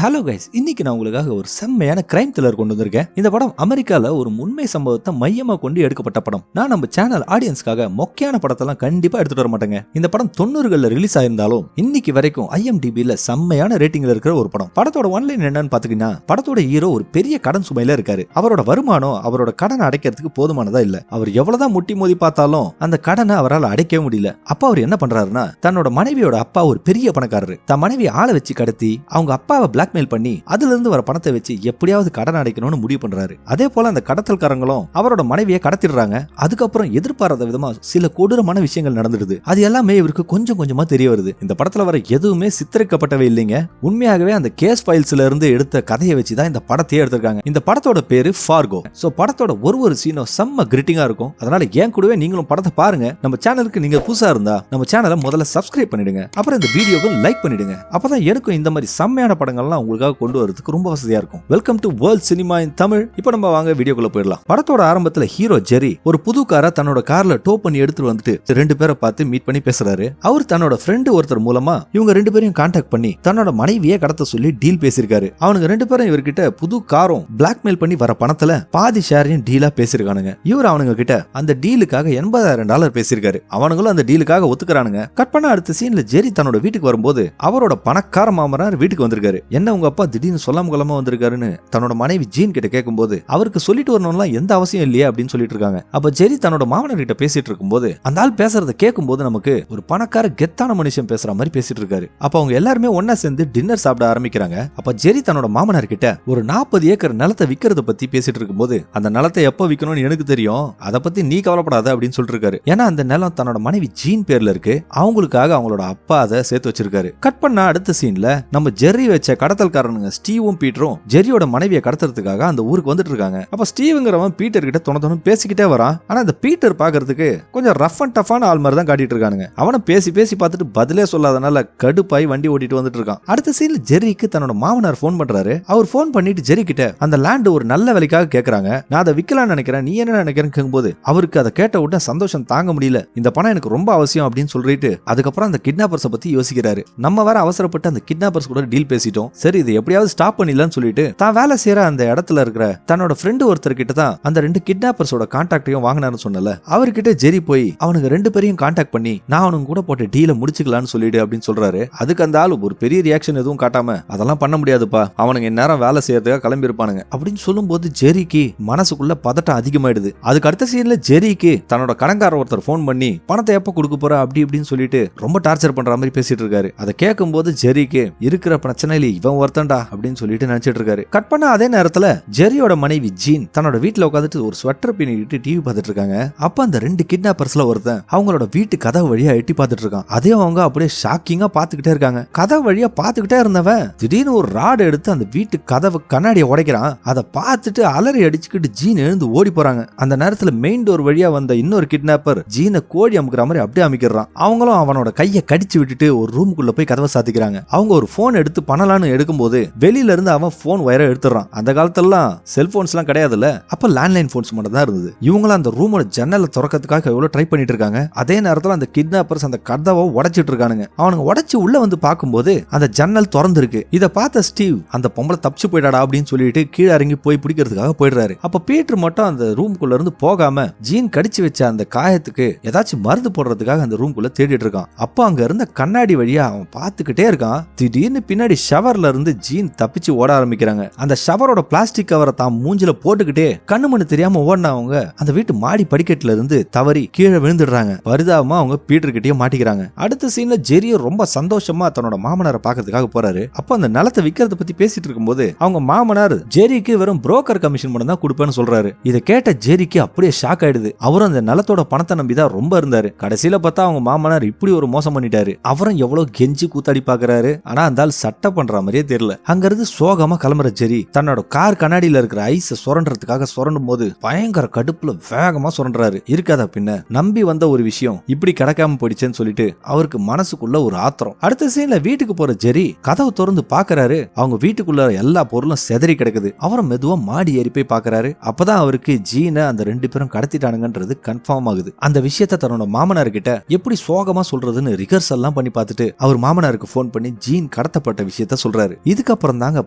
Hello guys, இன்னைக்கு நான் உங்களுக்காக ஒரு செம்மையான கிரைம் த்ரில்லர் கொண்டு வந்திருக்கேன். இந்த படம் அமெரிக்கால ஒரு உண்மை சம்பவத்தை மையமா கொண்டு எடுக்கப்பட்ட படம். நான் நம்ம சேனல் ஆடியன்ஸ்க்காக மொக்கையான படத்தெல்லாம் கண்டிப்பா எடுத்துட்டு வர மாட்டேங்க. இந்த படம் 90களில் ரிலீஸ் ஆயிருந்தாலும் இன்னைக்கு வரைக்கும் IMDbல செம்மையான ரேட்டிங்ல இருக்கிற ஒரு படம். படத்தோட ஒன்லைன் என்னன்னு பாத்தீங்கன்னா, படத்தோட ஹீரோ ஒரு பெரிய கடன் சுமையில இருக்காரு. அவரோட வருமானம் அவரோட கடனை அடைக்கிறதுக்கு போதுமானதா இல்ல. அவர் எவ்வளவுதான் முட்டி மோதி பார்த்தாலும் அந்த கடனை அவரால் அடைக்கவே முடியல. அப்ப அவர் என்ன பண்றாருன்னா, தன்னோட மனைவியோட அப்பா ஒரு பெரிய பணக்காரரு. தன் மனைவி ஆளை வச்சு கடத்தி அவங்க அப்பாவை பிளாக்மெயில் பண்ணி அதுல இருந்து வர பணத்தை வச்சு எப்படியாவது கடன் அடைக்கணும்னு முடிவு பண்றாரு. அதே போல அந்த கடத்தல்காரங்களும் அவரோட மனைவியை கடத்திடுறாங்க. அதுக்கப்புறம் எதிர்பாராத விதமா சில கொடூரமான விஷயங்கள் நடந்துடுது. அது எல்லாமே இவருக்கு கொஞ்சம் கொஞ்சமா தெரிய வருது. இந்த படத்துல வர எதுவுமே சித்தரிக்கப்பட்டவே இல்லைங்க. உண்மையாகவே அந்த கேஸ் ஃபைல்ஸ்ல இருந்து எடுத்த கதையை வச்சுதான் இந்த படத்தையே எடுத்திருக்காங்க. இந்த படத்தோட பேரு ஃபார்கோ. சோ படத்தோட ஒரு சீனும் செம்ம கிரிட்டிங்கா இருக்கும். அதனால ஏன் கூடவே நீங்களும் படத்தை பாருங்க. நம்ம சேனலுக்கு நீங்க புதுசா இருந்தா நம்ம சேனலை முதல்ல சப்ஸ்கிரைப் பண்ணிடுங்க. அப்புறம் இந்த வீடியோவை லைக் பண்ணிடுங்க. அப்பதான் எனக்கும் இந்த மாதிரி செம்மையான படங்கள்லாம் உங்களுக்காக கொண்டு வரதுக்கு ரொம்ப வசதியா இருக்கும். வெல்கம் டு வேர்ல்ட் சினிமா இன் தமிழ். இப்போ நம்ம வாங்க வீடியோக்குள்ள போயிடலாம். படத்தோட ஆரம்பத்துல ஹீரோ ஜெரி ஒரு புது காரை தன்னோட கார்ல டோ பண்ணி எடுத்துட்டு வந்துட்டு ரெண்டு பேரை பார்த்து மீட் பண்ணி பேசுறாரு. அவர் தன்னோட ஃப்ரெண்ட் ஒருத்தர் மூலமா இவங்க ரெண்டு பேரையும் கான்டாக்ட் பண்ணி தன்னோட மனைவியே கடத்த சொல்லி டீல் பேசியிருக்காரு. அவனுங்க ரெண்டு பேரும் இவர்கிட்ட புது காரும் பிளாக்மெயில் பண்ணி வர பணத்துல பாதி ஷேரையும் டீலா பேசிருக்கானுங்க. இவர் அவனுங்க கிட்ட அந்த டீலுக்காக $80,000 பேசியிருக்காரு. அவனுங்களும் அந்த டீலுக்காக ஒத்துக்கிறானுங்க. கட் பண்ண அடுத்த சீன்ல ஜெரி தன்னோட வீட்டுக்கு வரும்போது அவரோட பணக்கார மாமனார் வீட்டுக்கு வந்திருக்காரு. என்ன உங்க அப்பா திடீர்னு சொல்லாம கொள்ளாம வந்திருக்காருன்னு தன்னோட மனைவி ஜீன் கிட்ட கேட்கும்போது அவருக்கு சொல்லிட்டு வரணும்லாம் எந்த அவசியம் இல்லையா அப்படின்னு சொல்லிட்டு இருக்காங்க. அப்ப ஜெரி தன்னோட மாமனார் கிட்ட பேசிட்டு இருக்கும்போது அந்த ஆள் பேசுறத கேட்கும்போது நமக்கு ஒரு பணக்கார கெத்தான மனுஷன் பேசுற மாதிரி பேசிட்டு இருக்காரு. அப்ப அவங்க எல்லாருமே ஒன்னா சேர்ந்து டின்னர் சாப்பிட ஆரம்பிக்கிறாங்க. அப்ப ஜெரி தன்னோட மாமனார் கிட்ட ஒரு 40 ஏக்கர் நிலத்தை விக்கிறத பத்தி பேசிட்டு இருக்கும்போது அந்த நிலத்தை எப்ப விக்கணும்னு எனக்கு தெரியும், அதை பத்தி நீ கவலைப்படாத அப்படின்னு சொல்லிட்டு இருக்காரு. ஏன்னா அந்த நிலம் தன்னோட மனைவி ஜீன் பேர்ல இருக்கு. அவங்களுக்காக அவங்களோட அப்பா அதை சேர்த்து வச்சிருக்காரு. கட் பண்ண அடுத்த சீன்ல நம்ம ஜெர்ரி வச்ச கடத்தல்காரனுங்க ஸ்டீவும் பீட்டரும் ஜெரியோட மனைவியை கடத்துறதுக்காக அந்த ஊருக்கு வந்துட்டு இருக்காங்க. அப்ப ஸ்டீவுங்கிறவன் பீட்டர் கிட்ட தொண பேசிக்கிட்டே வரான். ஆனா இந்த பீட்டர் பாக்குறதுக்கு கொஞ்சம் ரஃப் அண்ட் டஃபான ஆள் மாதிரி தான் காட்டிட்டு இருக்கானுங்க. அவனை பேசி பார்த்துட்டு பதிலே சொல்லாதனால கடுப்பாய் வண்டி ஓட்டிட்டு வந்துட்டு இருக்கான். அடுத்த சீன்ல ஜெரிக்கு தன்னோட மாமனார் போன் பண்றாரு. அவர் போன் பண்ணிட்டு ஜெரி கிட்ட அந்த லேண்ட் ஒரு நல்ல வேலைக்காக கேக்குறாங்க, நான் அதை விக்கலாம்னு நினைக்கிறேன், நீ என்ன நினைக்கிறேன்னு கேட்கும்போது அவருக்கு அதை கேட்ட உடனே சந்தோஷம் தாங்க முடியல. இந்த பணம் எனக்கு ரொம்ப அவசியம் அப்படின்னு சொல்லிட்டு அதுக்கப்புறம் அந்த கிட்னாப்பர்ஸ் பத்தி யோசிக்கிறாரு. நம்ம வேற அவசரப்பட்டு அந்த கிட்னாப்பர்ஸ் கூட டீல் பேசிட்டோம், சரி இது எப்படியாவது ஸ்டாப் பண்ணிடலாம்னு சொல்லிட்டு தான் வேலை செய்யற அந்த இடத்துல இருக்கிற தன்னோட ஃப்ரெண்டு ஒருத்தர் கிட்ட தான் அந்த 2 கிட்னாப்பர்ஸோட கான்டாக்டையும் வாங்கினாருன்னு சொன்னல. அவர்கிட்ட ஜெரி போய் அவனுக்கு 2 பேரையும் கான்டாக்ட் பண்ணி நான் அவனுக்கு கூட போட்டு டீலை முடிச்சுக்கலாம்னு சொல்லிடு அப்படின்னு சொல்றாரு. அதுக்கு அந்த ஆளு ஒரு பெரிய ரியாக்ஷன் எதுவும் காட்டாம அதெல்லாம் பண்ண முடியாதுப்பா, அவனுங்க இந்நேரம் வேலை செய்யறதுக்காக கிளம்பி இருப்பானுங்க அப்படின்னு சொல்லும்போது ஜெரிக்கு மனசுக்குள்ள பதட்டம் அதிகமாயிடுது. அதுக்கு அடுத்த சீன்ல ஜெரிக்கு தன்னோட கடன்கார ஒருத்தர் போன் பண்ணி பணத்தை எப்ப கொடுக்க போற அப்படி இப்படின்னு சொல்லிட்டு ரொம்ப டார்ச்சர் பண்ற மாதிரி பேசிட்டு இருக்காரு. அதை கேட்கும் போது ஜெரிக்கு இருக்கிற பிரச்சனையில இவன் ஒருத்தன்டா அப்படின்னு சொல்லிட்டு நினைச்சிட்டு இருக்காரு. கட் பண்ண அதே நேரத்துல ஜெரியோட மனைவி ஜீன் தன்னோட வீட்டுல உட்காந்துட்டு ஒரு ஸ்வெட்டர் பின்னிட்டு டிவி பார்த்துட்டு இருக்காங்க. அப்ப அந்த 2 கிட்னாப்பர்ஸ்ல ஒருத்தன் அவங்களோட வீட்டு கதவு வழியா எட்டி பார்த்துட்டு இருக்கான். அதே அவங்க அப்படியே ஷாக்கிங்கா பாத்துக்கிட்டே இருக்காங்க. கதவு வழியா பாத்துக்கிட்டே இருந்தவன் திடீர்னு ஒரு ராடு எடுத்து அந்த வீட்டு கதவு கண்ணாடியை உடைக்கிறான். அதை பார்த்துட்டு அலறி அடிச்சுக்கிட்டு ஜீன் எழுந்து ஓடி போறாங்க. அந்த நேரத்துல மெயின் டோர் வழியா வந்த இன்னொரு கிட்னாப்பர் ஜீனை கோழி அமுக்கிற மாதிரி அப்படியே அமைக்கிறான். அவங்களும் அவனோட கையை கடிச்சு விட்டுட்டு ஒரு ரூமுக்குள்ள போய் கதவை சாத்திக்கிறாங்க. அவங்க ஒரு போன் எடுத்து பண்ணலான்னு எடுக்கும்போது வெளியில இருந்து அவன் போன் வயரை எடுத்துறான். அந்த காலத்துலாம் செல்போன்ஸ் எல்லாம் கிடையாதுல்ல, அப்ப லேண்ட்லைன் போன்ஸ் மட்டும் தான் இருந்தது. இவங்களும் அந்த ரூமோட ஜன்னலை திறக்கிறதுக்காக எவ்வளவு ட்ரை பண்ணிட்டு இருக்காங்க. அதே நேரத்துல அந்த கிட்னாப்பர்ஸ் அந்த கதவை உடைச்சிட்டு இருக்கானுங்க. அவனுங்க உடைச்சு உள்ள வந்து பார்க்கும்போது அந்த ஜன்னல் திறந்து இருக்கு. இதை பார்த்த ஸ்டீவ் அந்த பொம்பளை தப்பிச்சு போயிடாடா அப்படின்னு சொல்லிட்டு கீழே இறங்கி போய் பிடிக்கிறதுக்காக போயிடுறாரு. அப்ப பீட்டர் மட்டும் அந்த ரூமுக்குள்ள இருந்து போகாம ஜீன் கடிச்சு வச்ச அந்த காயத்துக்கு ஏதாச்சும் மருந்து போடுறதுக்காக அந்த ரூமுக்குள்ள தேடிட்டு இருக்கான். அப்ப அங்க இருந்த கண்ணாடி வழியா அவன் பார்த்துக்கிட்டே இருக்கான். திடீர்னு பின்னாடி ஷவர்ல இருந்து ஜீன் தப்பிச்சு ஓட ஆரம்பிக்கிறாங்க. அந்த ஷவரோட பிளாஸ்டிக் கவரை தான் மூஞ்சில போட்டுக்கிட்டே கண்ணு மண்ணு தெரியாம ஓடினவங்க அந்த வீட்டு மாடி படிக்கட்டுல இருந்து தவறி கீழே விழுந்துடுறாங்க. பரிதாபமா அவங்க பீட்டர் கிட்டயே மாட்டிக்கிறாங்க. அடுத்த சீன்ல ஜெரியோ ரொம்ப சந்தோஷமா தன்னோட மாமனாரை பாக்கிறதுக்காக போறாரு. அப்ப அந்த நிலத்தை விக்கிறத பத்தி பேசிட்டு இருக்கும்போது அவங்க மாமனார் ஜெரிக்கு வெறும் புரோக்கர் கமிஷன் மட்டும் தான் கொடுப்பேன்னு சொல்றாரு. இதை கேட்ட ஜெரிக்கு அப்படியே ஷாக் ஆயிடுது. அவரும் அந்த நிலத்தோட பணத்தை நம்பிதான் ரொம்ப இருந்தாரு. கடைசியில பார்த்தா அவங்க மாமனார் இப்படி ஒரு மோசம் பண்ணிட்டாரு. அவரும் எவ்வளவு கெஞ்சி கூத்தாடி பாக்குறாரு. ஆனா அந்த ஆள் சட்டை பண்ற மாதிரியே தெரியல. அங்க இருந்து சோகமா கிளம்புற ஜெரி தன்னோட கார் கண்ணாடியில இருக்கிற ஐஸ சுரண்டுறதுக்காக சுரண்டும் போது பயங்கர கடுப்புல வேகமா சுரண்டுறாரு. இருக்காதா பின்ன நம்பி வந்த ஒரு விஷயம் இப்படி கிடைக்காம போயிடுச்சேன்னு சொல்லிட்டு அவருக்கு மனசுக்குள்ள ஒரு ஆத்திரம். அடுத்த சீன்ல வீட்டுக்கு போற ஜெரி கதவு திறந்து பாக்குறாரு. அவங்க வீட்டுக்குள்ள எல்லா பொருளும் செதறி கிடக்குது. அவரும் மெதுவா மாடி ஏறி போய் பாக்குறாரு. அப்பதான் அவருக்கு ஜீனை அந்த 2 பேரும் கடத்திட்டானுங்கன்றது கன்ஃபார்ம் ஆகுது. அந்த விஷயத்த தன்னோட மாமனார் கிட்ட எப்படி சோகமா சொல்றதுன்னு ரிகர்சல் எல்லாம் பண்ணி பார்த்துட்டு அவர் மாமனாருக்கு போன் பண்ணி ஜீன் கடத்தப்பட்ட விஷயத்த சொல்றாரு. சொல்றாரு. இதுக்கப்புறம் தாங்க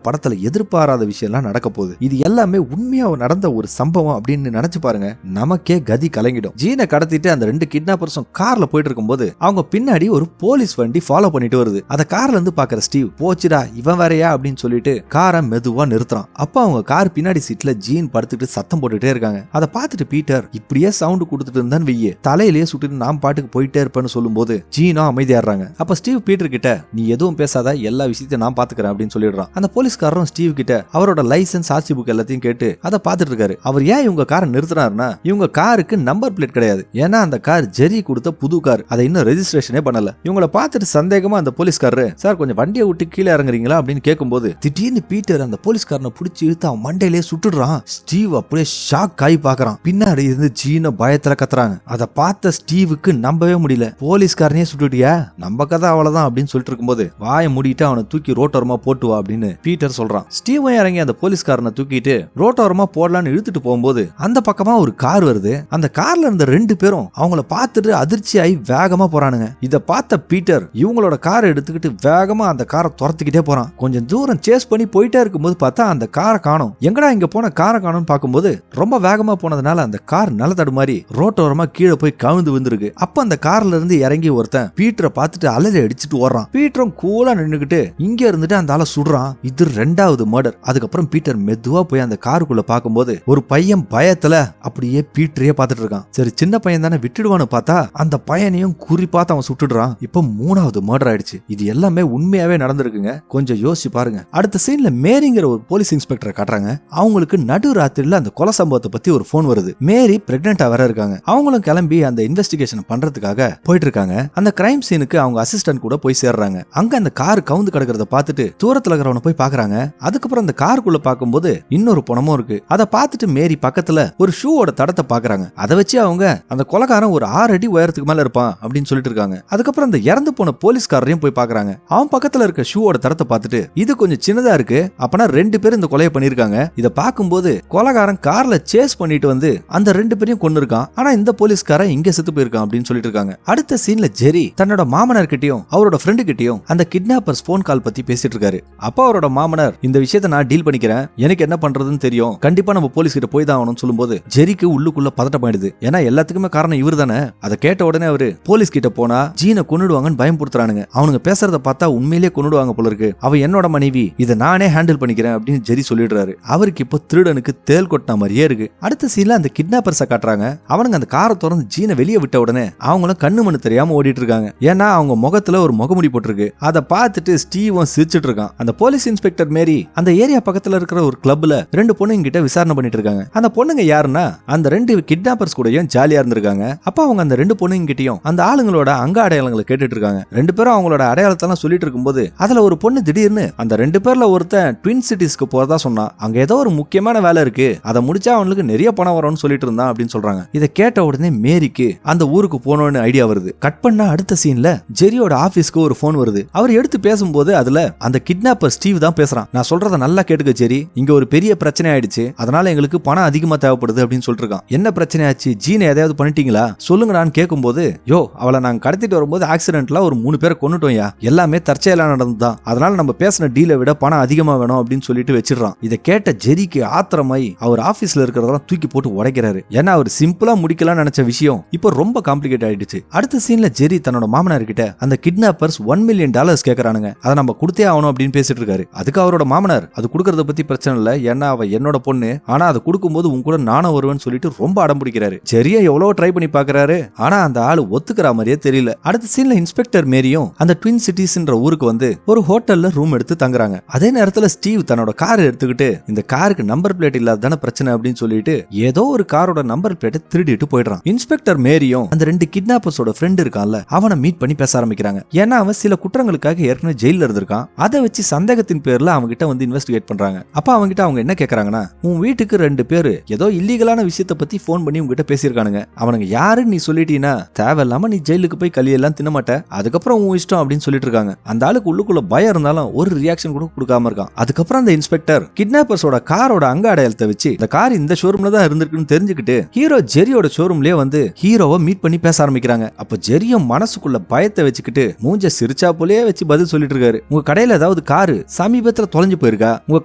படத்துல எதிர்பாராத விஷயம் எல்லாம் நடக்க போகுது. இது எல்லாமே உண்மையா நடந்த ஒரு சம்பவம் அப்படின்னு நினைச்சு பாருங்க, நமக்கே கதி கலங்கிடும். ஜீனை கடத்திட்டு அந்த 2 கிட்னாப்பர்ஸும் கார்ல போயிட்டு இருக்கும்போது அவங்க பின்னாடி ஒரு போலீஸ் வண்டி ஃபாலோ பண்ணிட்டு வருது. அத கார்ல இருந்து பாக்குற ஸ்டீவ், போச்சுடா இவன் வேறையா அப்படின்னு சொல்லிட்டு காரை மெதுவா நிறுத்துறான். அப்ப அவங்க கார் பின்னாடி சீட்ல ஜீன் படுத்துட்டு சத்தம் போட்டுட்டே இருக்காங்க. அதை பார்த்துட்டு பீட்டர், இப்படியே சவுண்ட் கொடுத்துட்டு இருந்தான்னு வெய்ய தலையிலேயே சுட்டுட்டு நான் பாட்டுக்கு போயிட்டே இருப்பேன்னு சொல்லும்போது ஜீனும் அமைதியாடுறாங்க. அப்ப ஸ்டீவ் பீட்டர் கிட்ட, நீ எதுவும் பேசாத, எல்லா விஷயத்தையும் நான் பாத்துக்கிறேன் அப்படின்னு சொல்லிடுறான். அந்த போலீஸ்காரரும் ஸ்டீவ் கிட்ட அவரோட லைசன்ஸ் ஆர்சி புக் எல்லாத்தையும் கேட்டு அதை பார்த்துட்டு இருக்காரு. அவர் ஏன் இவங்க காரை நிறுத்தினாருன்னா, இவங்க காருக்கு நம்பர் பிளேட் கிடையாது. ஏன்னா அந்த கார் ஜெரி கொடுத்த புது கார், அதை இன்னும் ரெஜிஸ்ட்ரேஷனே பண்ணல. இவங்களை பார்த்துட்டு சந்தேகமா அந்த போலீஸ்காரரு, சார் கொஞ்சம் வண்டியை விட்டு கீழே இறங்குறீங்களா அப்படின்னு கேட்கும்போது திடீர்னு பீட்டர் அந்த போலீஸ்காரனை பிடிச்சி இழுத்து அவன் மண்டையிலே சுட்டுடுறான். ஸ்டீவ் அப்படியே ஷாக் ஆகி பாக்குறான். பின்னாடி இருந்து ஜீன பயத்துல கத்துறாங்க. அதை பார்த்த ஸ்டீவுக்கு நம்பவே முடியல. போலீஸ்காரனே சுட்டுட்டியா, நம்ம கதை அவ்வளவுதான் அப்படின்னு சொல்லிட்டு இருக்கும்போது வாயை மூடிட்டு அவனை தூக்கி ரோட்டோரமா போட்டு வா அப்படின்னு பீட்டர் சொல்றான். ஸ்டீவும் இறங்கி அந்த போலீஸ்காரனை தூக்கிட்டு ரோட்டோரமா போடலான்னு இழுத்துட்டு போகும்போது அந்த பக்கமா ஒரு கார் வருது. அந்த கார்ல இருந்த 2 பேரும் அவங்கள பார்த்துட்டு அதிர்ச்சி ஆகி வேகமா போறானுங்க. இத பார்த்த பீட்டர் இவங்களோட காரை எடுத்துக்கிட்டு வேகமா அந்த காரை துரத்துக்கிட்டே போறான். கொஞ்சம் தூரம் சேஸ் பண்ணி போயிட்டே இருக்கும்போது பார்த்தா அந்த காரை காணோம். எங்கடா இங்க போன காரை காணோம்னு பார்க்கும்போது ரொம்ப வேகமா போனதுனால அந்த கார் நல்ல தடுமாறி ரோட்டோரமா கீழே போய் கவிழ்ந்து விழுந்திருக்கு. அப்ப அந்த கார்ல இருந்து இறங்கி ஒருத்தன் பீட்டரை பார்த்துட்டு அலறி அடிச்சுட்டு ஓடுறான். பீட்டரும் கூலா நின்னுக்கிட்டு இங்க இருந்துட்டு அந்த ஆளை சுடுறான். இது 2வது மர்டர். அதுக்கப்புறம் பீட்டர் மெதுவா போய் அந்த காருக்குள்ள பார்க்கும்போது ஒரு பையன் பயத்துல அப்படியே பீட்டரையே பார்த்துட்டு இருக்கான். சரி சின்ன பையன் தானே விட்டுடுவான்னு பார்த்தா அந்த பையனையும் குறி பார்த்து அவன் சுட்டுடுறான். இப்ப 3வது மர்டர் ஆயிடுச்சு. இது எல்லாமே உண்மையாவே நடந்திருக்குங்க. கொஞ்சம் யோசிச்சு பாருங்க. அடுத்த சீன்ல மேரிங்கிற ஒரு போலீஸ் இன்ஸ்பெக்டரை காட்டுறாங்க. அவங்களுக்கு நடு ராத்திரில அந்த கொலை சம்பவத்தை பத்தி ஒரு போன் வருது. மேரி பிரெக்னெண்டா வேற இருக்காங்க. அவங்களும் கிளம்பி அந்த இன்வெஸ்டிகேஷன் பண்றதுக்காக போயிட்டு இருக்காங்க. அந்த கிரைம் சீனுக்கு அவங்க அசிஸ்டன்ட் கூட போய் சேர்றாங்க. அங்க அந்த கார் கவுந்து கிடக்கிறத பார்த்துட்டு தூரத்துல இருக்கிறவனை போய் பாக்குறாங்க. அதுக்கப்புறம் அந்த காருக்குள்ள பார்க்கும்போது இன்னொரு பணமும் இருக்கு. அதை பார்த்துட்டு மேரி பக்கத்துல ஒரு ஷூவோட தடத்தை பாக்குறாங்க. அதை வச்சு அவங்க அந்த கொலைகாரன் ஒரு 6 அடி உயரத்துக்கு மேல இருப்பான் அப்படின்னு சொல்லிட்டு இருக்காங்க. அதுக்கப்புறம் அந்த இறந்து போன போலீஸ்காரரையும் போய் பாக்குறாங்க. அவன் பக்கத்துல இருக்க ஷூவோட தடத்தை பார்த்துட்டு இது கொஞ்சம் சின்னதா இருக்கு, அப்பனா 2 பேரும் இந்த கொலையை பண்ணிருக்காங்க. இத பார்க்கும்போது கொலைகாரன் கார்ல சேஸ் பண்ணிட்டு வந்து அந்த 2 பேரையும் கொண்டு இருக்கான். ஆனா இந்த போலீஸ்காரன் இங்க செத்து போயிருக்கான் அப்படின்னு சொல்லிட்டு இருக்காங்க. அடுத்த சீன்ல ஜெரி தன்னோட மாமனார் கிட்டயும் அவரோட ஃப்ரெண்டு கிட்டயும் அந்த கிட்னாப்பர்ஸ் போன் கால் பத்தி பேசிட்டு இருக்காரு. அப்ப அவரோட மாமனார், இந்த விஷயத்தை நான் டீல் பண்ணிக்கிறேன், எனக்கு என்ன பண்றதுன்னு தெரியும், கண்டிப்பா நம்ம போலீஸ் கிட்ட போய் தான் ஆகணும்னு சொல்லும்போது ஜெரிக்கு உள்ளுக்குள்ள பதட்டமாயிடுது. ஏன்னா எல்லாத்துக்குமே காரணம் இவர் தானே. அதை கேட்ட உடனே அவரு போலீஸ் கிட்ட போனா ஜீனை கொன்னுடுவாங்கன்னு பயம்படுத்துறானுங்க. அவனுங்க பேசுறத பார்த்தா உண்மையிலேயே கொன்னுடுவாங்க போல இருக்கு. அவ என்னோட மனைவி, இதை நானே ஹேண்டில் பண்ணிக்கிறேன் அப்படின்னு ஜெரி சொல்லிடுறாரு. அவருக்கு இப்போ திருடனுக்கு தேல் கொட்டின மாதிரியே இருக்கு. அடுத்த சீன்ல அந்த கிட்னாப்பர்ஸை காட்டுறாங்க. அவனுங்க அந்த காரை திறந்து ஜீனை வெளியே விட்ட உடனே அவங்களும் கண்ணு மண்ணு தெரியாம ஓடிட்டு இருக்காங்க. ஏன்னா அவங்க முகத்துல ஒரு முகமுடி போட்டிருக்கு. அதை பார்த்துட்டு ஸ்டீவும் சிரிச்சிட்டு இருக்கான். அந்த போலீஸ் இன்ஸ்பெக்டர் மேரி அந்த ஏரியா பக்கத்துல இருக்கிற ஒரு கிளப்ல 2 பொண்ணுங்க கிட்ட விசாரணை பண்ணிட்டு இருக்காங்க. அந்த பொண்ணுங்க யாருன்னா அந்த 2 கிட்னாப்பர்ஸ் கூடயும் ஜாலியா இருந்திருக்காங்க. அப்ப அவங்க அந்த 2 பொண்ணுங்க கிட்டயும் அந்த ஆளுங்களோட அங்க அடையாளங்களை கேட்டுட்டு இருக்காங்க. 2 பேரும் அவங்களோட அடையாளத்தெல்லாம் சொல்லிட்டு இருக்கும்போது அதுல ஒரு பொண்ணு திடீர்னு அந்த 2 பேர்ல ஒருத்தன் ட்வின் சிட்டிஸ்க்கு போறதா சொன்னா. அங்க ஏதோ ஒரு முக்கியமான வேலை இருக்கு, அதை முடிச்சா அவனுக்கு நிறைய பணம் வரும்னு சொல்லிட்டு இருந்தான் அப்படின்னு சொல்றாங்க. இதை கேட்ட உடனே மேரிக்கு அந்த ஊருக்கு போனோம்னு ஐடியா வருது. கட் பண்ண அடுத்த சீன்ல ஜெரியோட ஆபீஸ்க்கு ஒரு போன் வருது. அவர் எடுத்து பேசும்போது அதுல அந்த கிட்னாப்பர் ஸ்டீவ் தான் பேசுறான். நான் சொல்றத நல்லா கேட்டுக்க ஜெரி, இங்க ஒரு பெரிய பிரச்சனை ஆயிடுச்சு, அதனால எங்களுக்கு பணம் அதிகமா தேவைப்படுது அப்படின்னு சொல்லிட்டு இருக்கான். என்ன பிரச்சனை ஆச்சு, ஜீனை எதையாவது பண்ணிட்டீங்களா சொல்லுங்க நான் கேட்கும்போது, யோ அவளை நாங்க கடத்திட்டு வரும்போது ஆக்சிடென்ட்ல ஒரு 3 பேரை கொன்னுட்டோம்யா, எல்லாமே தற்செயலா நடந்துதான், அதனால நம்ம பேசின டீலை விட பணம் அதிகமா வேணும் அப்படின்னு சொல்லிட்டு வச்சிடறான். இதை கேட்ட ஜெரிக்கு ஆத்திரமாய் அவர் ஆபீஸ்ல இருக்கிறதெல்லாம் தூக்கி போட்டு உடைக்கிறாரு. ஏன்னா அவர் சிம்பிளா முடிக்கலாம் நினைச்ச விஷயம் இப்போ ரொம்ப காம்ப்ளிகேட் ஆயிடுச்சு. அடுத்த சீன்ல ஜெரி தன்னோட மாமனார் கிட்ட அந்த கிட்னாப்பர்ஸ் $1 மில்லியன் கேக்குறானுங்க, அதை நம்ம கொடுத்தே ஆகணும் அப்படின்னு பேசிட்டு இருக்காரு. அதுக்கு அவரோட மாமனார், அது கொடுக்கறத பத்தி பிரச்சனை இல்ல, ஏன்னா அவ என்னோட பொண்ணு, ஆனா அதை கொடுக்கும்போது உன் கூட நானும் வருவேன்னு சொல்லிட்டு ரொம்ப அடம் பிடிக்கிறாரு. ஜெரியா எவ்வளவு ட்ரை பண்ணி பாக்குறாரு, ஆனா அந்த ஆளு ஒத்துக்கிற மாதிரியே தெரியல. அடுத்த சீன்ல இன்ஸ்பெக்டர் மேரியும் அந்த ட்வின் சிட்டிஸ்ன்ற ஊருக்கு வந்து ஒரு ஹோட்டல்ல ரூம் எடுத்து தங்குறாங்க. அதே நேரத்துல ஸ்டீவ் தன்னோட கார் எடுத்துக்கிட்டு இந்த காருக்கு நம்பர் பிளேட் இல்லாதான பிரச்சனை அப்படின்னு சொல்லிட்டு ஏதோ ஒரு காரோட நம்பர் பிளேட்டை திருடிட்டு போயிடுறான். இன்ஸ்பெக்டர் மேரியும் அந்த 2 கிட்னாப்பர்ஸோட ஃப்ரெண்ட் இருக்கான்ல அவனை மீட் பண்ணி பேச ஆரம்பிக்கிறாங்க. ஏன்னா அவன் சில குற்றங்களுக்காக ஏற்கனவே ஜெயில இருந்திருக்கான். அதை வச்சு சந்தேகத்தின் பேர்ல அவங்க கிட்ட வந்து இன்வெஸ்டிகேட் பண்றாங்க. அப்ப அவங்க கிட்ட அவங்க என்ன கேக்குறாங்கன்னா, உன் வீட்டுக்கு 2 பேரு ஏதோ இல்லீகலான விஷயத்த பத்தி போன் பண்ணி உங்ககிட்ட பேசியிருக்கானுங்க, அவனுங்க யாருன்னு நீ சொல்லிட்டீனா தேவையில்லாம நீ ஜெயிலுக்கு போய் களியெல்லாம் தின்ன மாட்ட, அதுக்கப்புறம் உன் இஷ்டம் அப்படின்னு சொல்லிட்டு இருக்காங்க. அந்த ஆளுக்கு உள்ளுக்குள்ள பயம் இருந்தாலும் ஒரு ரியாக்ஷன் கூட கொடுக்காம இருக்கான். அதுக்கப்புறம் அந்த இன்ஸ்பெக்டர் கிட்னாப்பர்ஸோட காரோட அங்க அடையாளத்தை வச்சு இந்த கார் இந்த ஷோரூம்ல தான் இருந்திருக்குன்னு தெரிஞ்சுக்கிட்டு ஹீரோ ஜெரியோட ஷோரூம்லயே வந்து ஹீரோவை மீட் பண்ணி பேச ஆரம்பிக்கிறாங்க. அப்ப ஜெரியும் மனசுக்குள்ள பயத்தை வச்சுக்கிட்டு மூஞ்ச சிரிச்சா போலே வச்சு பதில் சொல்லிட்டு இருக்காரு. உங்க கடையில ஏதாவது காரு சமீபத்துல தொலைஞ்சு போயிருக்கா, உங்க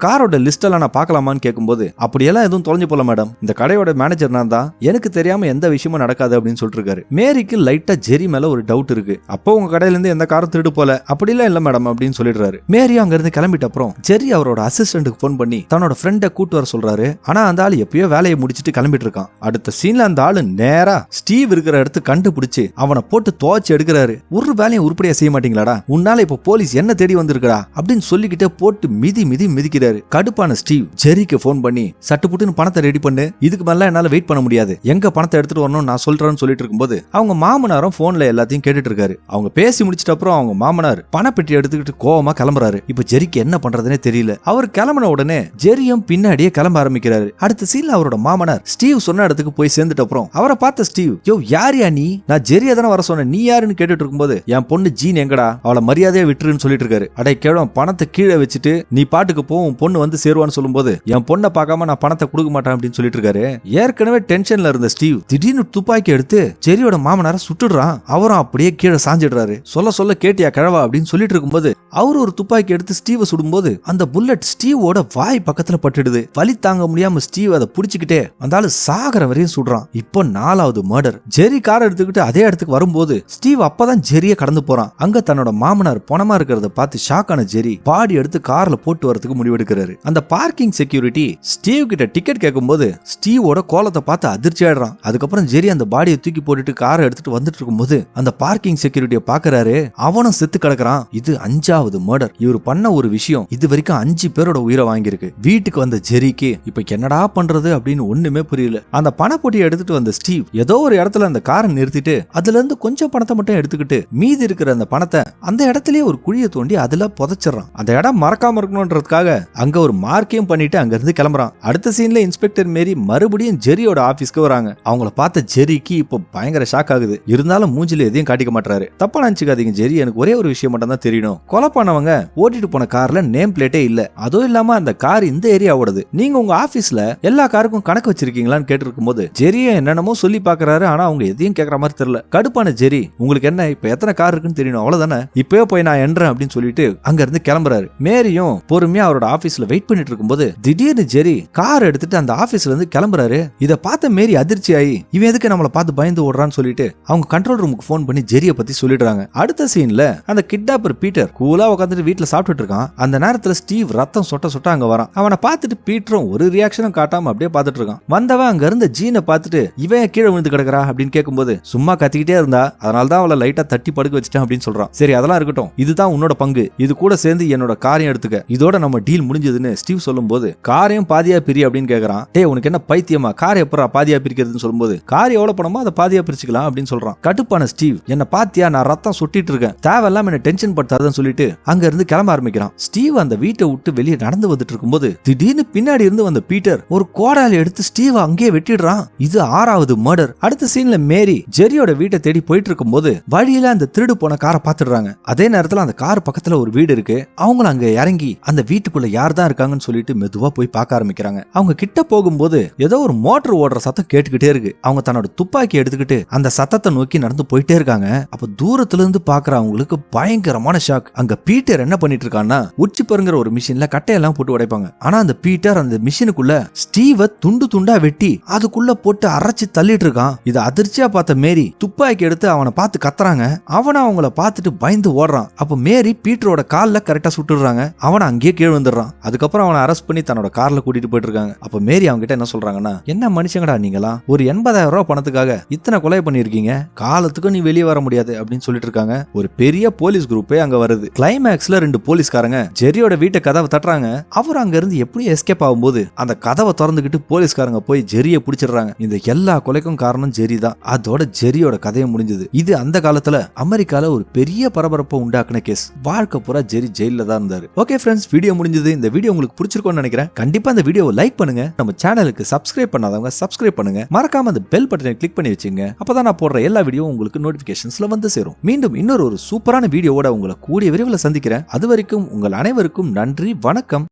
காரோட லிஸ்ட் எல்லாம் நான் பார்க்கலாமான்னு கேட்கும்போது அப்படியெல்லாம் எதுவும் தொலைஞ்சு போல மேடம், இந்த கடையோட மேனேஜர் நான் தான், எனக்கு தெரியாம எந்த விஷயமும் நடக்காது அப்படின்னு சொல்லிட்டு இருக்காரு. மேரிக்கு லைட்டா ஜெரி மேல ஒரு டவுட் இருக்கு. அப்போ உங்க கடையில இருந்து எந்த காரும் திருடு போல, அப்படிலாம் இல்ல மேடம் அப்படின்னு சொல்லிடுறாரு. மேரியும் அங்க இருந்து கிளம்பிட்ட அப்புறம் ஜெரி அவரோட அசிஸ்டன்ட்டுக்கு போன் பண்ணி தன்னோட ஃப்ரெண்டை கூட்டு வர சொல்றாரு. ஆனா அந்த ஆளு எப்பயோ வேலையை முடிச்சிட்டு கிளம்பிட்டு இருக்கான். அடுத்த சீன்ல அந்த ஆளு நேரா ஸ்டீவ் இருக்கிற இடத்து கண்டுபிடிச்சு அவனை போட்டு துவைச்சு எடுக்கிறாரு. ஒரு வேலையை உருப்படியா செய்ய மாட்டீங்களாடா, உன்னால இப்ப போலீஸ் என்ன தேடி வந்திருக்கா அப்படின்னு சொல்லிக்கிட்டே போட்டு மிதிக்கிறாரு. கடுப்பான ஸ்டீவ் ஜெரிக்கு போன் பண்ணி சட்டுப்புட்டுன்னு பணத்தை ரெடி பண்ணு, இதுக்கு மேல என்னால வெயிட் பண்ண முடியாது, எங்க பணத்தை எடுத்துட்டு வரணும் நான் சொல்றேன்னு சொல்லிட்டு இருக்கும்போது அவங்க மாமனாரும் போன்ல எல்லாத்தையும் கேட்டுட்டு இருக்காரு. அவங்க பேசி முடிச்சிட்ட அப்புறம் அவங்க மாமனார் பணப்பெட்டி எடுத்துக்கிட்டு கோவமா கிளம்புறாரு. இப்ப ஜெரிக்கு என்ன பண்றதுனே தெரியல. அவர் கிளம்பின உடனே ஜெரியும் பின்னாடியே கிளம்ப ஆரம்பிக்கிறாரு. அடுத்த சீன்ல அவரோட மாமனார் ஸ்டீவ் சொன்ன இடத்துக்கு போய் சேர்ந்துட்ட அப்புறம் அவரை பார்த்த ஸ்டீவ், யோ யாரியா நீ, நான் ஜெரியா தானே வர சொன்ன, நீ யாருன்னு கேட்டுட்டு இருக்கும்போது என் பொண்ணு ஜீன் எங்கடா, அவளை மரியாதையா விட்டுருன்னு சொல்லிட்டு இருக்காரு. அடே கேளும், பணத்தை கீழே வச்சுட்டு நீ பாட்டுக்கு போ, உன் பொண்ணு வந்து சேருவான்னு சொல்லும்போது என் பொண்ணை பார்க்காம நான் பணத்தை கொடுக்க மாட்டேன் அப்படின்னு சொல்லிட்டு இருக்காரு. ஏற்கனவே டென்ஷன்ல இருந்த ஸ்டீவ் திடீர்னு துப்பாக்கி எடுத்து ஜெரியோட மாமனார சுட்டுடுறான். அவரும் அப்படியே கீழே சாஞ்சிடுறாரு. சொல்ல கேட்டியா கிழவா அப்படின்னு சொல்லிட்டு இருக்கும்போது அவரு ஒரு துப்பாக்கி எடுத்து ஸ்டீவ் சுடும்போது அந்த புல்லட் ஸ்டீவோட வாய் பக்கத்துல பட்டுடுது. வலி தாங்க முடியாம ஸ்டீவ் அதை புடிச்சுக்கிட்டே அந்த ஆளு சாகர வரையும் சுடுறான். இப்போ 4வது மர்டர். ஜெரி கார் எடுத்துக்கிட்டு அதே இடத்துக்கு வரும்போது ஸ்டீவ் அப்பதான் ஜெரிய கடந்து போறான். அங்க தன்னோட மாமனார் பணமா இருக்கிறத பார்த்து ஷாக்கான ஜெரி பாடி எடுத்து கார்ல போட்டு வரதுக்கு முடிவெடுக்கிறாரு. அந்த பார்க்கிங் செக்யூரிட்டி ஸ்டீவ் கிட்ட டிக்கெட் கேட்கும்போது ஸ்டீவோட கோலத்தை பார்த்து அதிர்ச்சி ஆயிடுறான். அதுக்கப்புறம் ஜெரி அந்த பாடியை தூக்கி போட்டுட்டு காரை எடுத்துட்டு வந்துட்டு இருக்கும்போது அந்த பார்க்கிங் செக்யூரிட்டியை பாக்குறாரு. அவனும் செத்து கிடக்குறான். இது 5வது மர்டர். இவர் பண்ண ஒரு விஷயம் இது வரைக்கும் 5 பேரோட உயிரை வாங்கியிருக்கு. வீட்டுக்கு வந்த ஜெரிக்கு இப்ப என்னடா பண்றது அப்படின்னு ஒண்ணுமே புரியல. அந்த பணப்பொட்டியை எடுத்துட்டு வந்த ஸ்டீவ் ஏதோ ஒரு இடத்துல அந்த காரை நிறுத்திட்டு அதுல இருந்து கொஞ்சம் பணத்தை மட்டும் எடுத்துக்கிட்டு மீதி இருக்கிற அந்த பணத்தை அந்த இடத்துலயே ஒரு குழியை தோண்டி அதுல புதைச்சிடறான். அந்த இடம் மறக்காம இருக்கணும்ன்றதுக்காக அங்க ஒரு மார்க்கையும் பண்ணிட்டு அங்க இருந்து கிளம்புறான். அடுத்த சீன்ல இன்ஸ்பெக்டர் மேரி மறுபடியும் ஜெரியோட ஆபீஸ்க்கு வராங்க. அவங்கள பார்த்த ஜெரிக்கு இப்போ பயங்கர ஷாக் ஆகுது. இருந்தாலும் மூஞ்சில எதையும் காட்டிக்க மாட்டாரு. தப்பா நினைச்சுக்காதீங்க ஜெரி, எனக்கு ஒரே ஒரு விஷயம் மட்டும் தான் தெரியணும். கொலை பண்ணவங்க ஓட்டிட்டு போன கார்ல நேம் பிளேட்டே இல்ல, அதுவும் இல்லாம அந்த கார் இந்த ஏரியாவோடது. நீங்க உங்க ஆபீஸ்ல எல்லா காருக்கும் கணக்கு வச்சிருக்கீங்களான்னு கேட்டிருக்கும் போது ஜெரியை என்னென்னமோ சொல்லி பாக்குறாரு. ஆனா அவங்க எதையும் கேட்கற மாதிரி தெரியல. கடுப்பான ஜெரி, உங்களுக்கு என்ன இப்ப எத்தனை கார் இருக்குன்னு தெரியணும் அவ்வளவுதானே, இப்பவே போய் நான் என்றேன் அப்படின்னு சொல்லிட்டு அங்க இருந்து கிளம்புறாரு. மேரியும் பொறுமையா அவரோட ஆபீஸ்ல வெயிட் பண்ணிட்டு இருக்கும்போது திடீர்னு ஜெரி கார் எடுத்துட்டு அந்த ஆபீஸ்ல இருந்து கிளம்புறாரு. இத பார்த்த மேரி அதிர்ச்சி ஆகி இவன் எதுக்கு நம்மளை பார்த்து பயந்து ஓடுறான்னு சொல்லிட்டு அவங்க கண்ட்ரோல் ரூமுக்கு போன் பண்ணி ஜெரிய பத்தி சொல்லிடுறாங்க. அடுத்த சீன்ல அந்த கிட்னாப்பர் பீட்டர் கூலா உட்காந்துட்டு வீட்டுல சாப்பிட்டுட்டு இருக்கான். அந்த நேரத்துல ஸ்டீவ் ரத்தம் சொட்ட அங்க வரான். அவனை பார்த்துட்டு பீட்டரும் ஒரு ரியாக்ஷனும் காட்டாம அப்படியே பார்த்துட்டு இருக்கான். வந்தவன் அங்க இருந்த ஜீனை பார்த்துட்டு இவன் கீழே விழுந்து கிடக்குறா அப்படின்னு கேட்கும்போது சும்மா கத்திக்கிட்டே இருந்தா, அதனாலதான் அவளை லைட்டா தட்டி படுக்க வச்சுட்டேன் அப்படின்னு சொல்றான். சரி அதெல்லாம் இருக்கட்டும், இதுதான் உன்னோட பங்கு, இது கூட சேர்ந்து என்னோட காரையும் எடுத்துக்க, இதோட நம்ம டீல் முடிஞ்சதுன்னு ஸ்டீவ் சொல்லும்போது காரையும் பாதியா பிரி அப்படின்னு கேக்குறான். டே உனக்கு என்ன பைத்தியமா, காரை எப்பறா பாதியா பிரிக்கிறதுன்னு சொல்லும்போது கார் எவ்வளவு பணமோ அதை பாதியா பிரிச்சுக்கலாம் அப்படின்னு சொல்றான். கடுப்பான ஸ்டீவ், என்ன பாத்தியா நான் ரத்தம் சொட்டிட்டு இருக்கேன், தேவையில்லாம என்ன டென்ஷன் படுத்தாதுன்னு சொல்லிட்டு அங்க இருந்து கிளம்ப ஆரம்பிக்கிறான். ஸ்டீவ் அந்த வீட்டை விட்டு வெளியே நடந்து வந்துட்டு இருக்கும்போது திடீர்னு பின்னாடி இருந்து வந்த பீட்டர் ஒரு கோடாலி எடுத்து ஸ்டீவ் அங்கேயே வெட்டிடுறான். இது 6வது மர்டர். அடுத்த சீன்ல மேரி ஜெரியோட வீட்டை தேடி போயிட்டு இருக்கும்போது வழியில அந்த திருடு போன காரை பாத்துடுறாங்க. அதே நேரத்துல அந்த கார் பக்கத்துல ஒரு வீடு இருக்கு. அவங்களும் அங்க இறங்கி அந்த வீட்டுக்குள்ள யார் தான் இருக்காங்கன்னு சொல்லிட்டு மெதுவா போய் பார்க்க ஆரம்பிக்கிறாங்க. அவங்க கிட்ட போகும்போது ஏதோ ஒரு மோட்டர் ஓடுற சத்தம் கேட்டுக்கிட்டே இருக்கு. அவங்க தன்னோட துப்பாக்கி எடுத்துக்கிட்டு அந்த சத்தத்தை நோக்கி நடந்து போயிட்டே இருக்காங்க. அப்ப தூரத்துல இருந்து பாக்குறவங்களுக்கு பயங்கரமான ஷாக். அங்க பீட்டர் என்ன பண்ணிட்டு இருக்கான்னா உச்சி பருங்கிற ஒரு மிஷின்ல கட்டையெல்லாம் போட்டு உடைப்பாங்க. ஆனா அந்த பீட்டர் அந்த மிஷினுக்குள்ள ஸ்டீவ துண்டு துண்டா வெட்டி அதுக்குள்ள போட்டு அரைச்சு தள்ளிட்டு இருக்கான். இத அதிர்ச்சியா பார்த்த மேரி துப்பாக்கி எடுத்து அவனை பார்த்து கத்துறாங்க. அவனை அவங்கள பார்த்துட்டு பயந்து ஓடுறான். அப்ப மேரி பீட்டரோட கால்ல கரெக்டா சுட்டுறாங்க. அவனை அங்கேயே கீழே வந்துடுறான். அதுக்கப்புறம் அவனை அரெஸ்ட் பண்ணி தன்னோட கார்ல கூட்டிட்டு போயிட்டு இருக்காங்க. அப்ப மேரி அவங்க கிட்ட என்ன சொல்றாங்கன்னா, என்ன மனுஷங்கடா நீங்களா, ஒரு 80,000 ரூபாய் பணத்துக்காக இத்தனை கொலை பண்ணிருக்கீங்க, காலத்துக்கும் நீ வெளியே வர முடியாது அப்படின்னு சொல்லிட்டு இருக்காங்க. ஒரு பெரிய போலீஸ் குரூப்பே அங்க வருது. கிளைமேக்ஸ்ல 2 போலீஸ்காரங்க ஜெரியோட வீட்டை கதவை தட்டுறாங்க. அவர் அங்க இருந்து எப்படி எஸ்கேப் ஆகும்போது அந்த கதவை திறந்துகிட்டு போலீஸ்காரங்க போய் ஜெரிய பிடிச்சிடுறாங்க. இந்த எல்லா கொலைக்கும் காரணம் ஜெரி தான். அதோட ஜெரியோட கதையை முடிஞ்சது. இது அந்த காலத்துல அமெரிக்கால ஒரு பெரிய பரபரப்பை உண்டாக்குன கேஸ். வாழ்க்கை பூரா ஜெரி ஜெயில தான் இருந்தாரு. ஓகே ஃப்ரெண்ட்ஸ், வீடியோ முடிஞ்சது. இந்த வீடியோ உங்களுக்கு பிடிச்சிருக்கும்னு நினைக்கிறேன். கண்டிப்பா இந்த வீடியோவை லைக் பண்ணுங்க. நம்ம சேனலுக்கு சப்ஸ்கிரைப் பண்ணாதவங்க சப்ஸ்கிரைப் பண்ணுங்க. மறக்காம அந்த பெல் பட்டனை கிளிக் பண்ணி வச்சுங்க. அப்பதான் நான் போடுற எல்லா வீடியோ உங்களுக்கு நோட்டிபிகேஷன்ஸ்ல வந்து சேரும். மீண்டும் இன்னொரு சூப்பரான வீடியோவோட உங்களை கூடிய விரைவில் சந்திக்கிறேன். அது வரைக்கும் உங்கள் அனைவருக்கும் நன்றி, வணக்கம்.